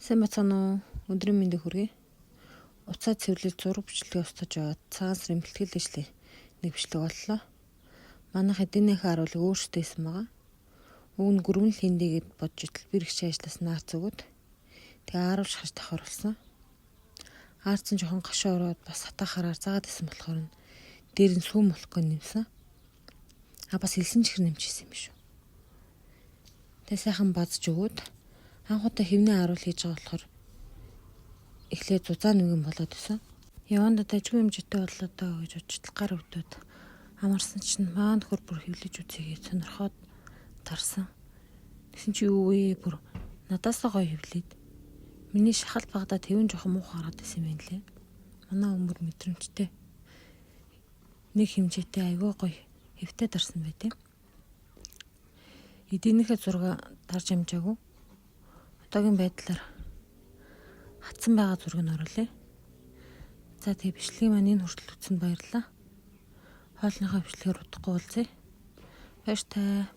Сайн бацгаана уу? Өдрийн мэндийг хүргэе. Уцаа цэвэрлэл зураг бичлэгээ устгаж яваад цагаан сарын бэлтгэл дэвшлээ. Нэг бичлэг боллоо. Манайх эднийхээ харуулыг өөрсдөө хийсэн байгаа. Уг нь гүрмэл хиндийгэд бодж итэл би ихч ажилласан наарц өгöd. Тэгээ ааруулж хаж давхарлсан. Аарцсан жоохон гашуу ороод бас хатаахаараар заагаад исэн болохоор дээр нь сүүм болохгүй нэмсэн. Бас элсэн чихэр нэмчихсэн юм шүү. Тэгээ сайхан базж өгöd. Анхудаа хэвнээ ааруул хийж байгаа болохоор эхлээд зузаан нэгэн болоод исэн. Явандаа дажгүй хэмжээтэй боллоо доо гэж бодчихл гар өвдөд. Амарсан чинь маань хөр бүр хөвлөж үзье гэж сонирхоод тарсан. Тэгсэн чи юу вэ? Бүр надаасаа гоё хөвлөд. Миний шахал багада тэвэн жоохон муу хараад исэн юм байна лээ. Манай өмөр мэдрэмжтэй. Нэг хэмжээтэй айгүй гоё хэвтэй дарсан байт юм. Эднийхээ зураг тарж амжаагүй. Одоогийн байдлаар хатсан байгаа зургийг нь оруулъя. За тэгээ бичлэгийн маань энэ хүртэл үзсэнд баярлалаа. Хоолныхоо бичлэгээр удахгүй уулзъя. Баяр таа.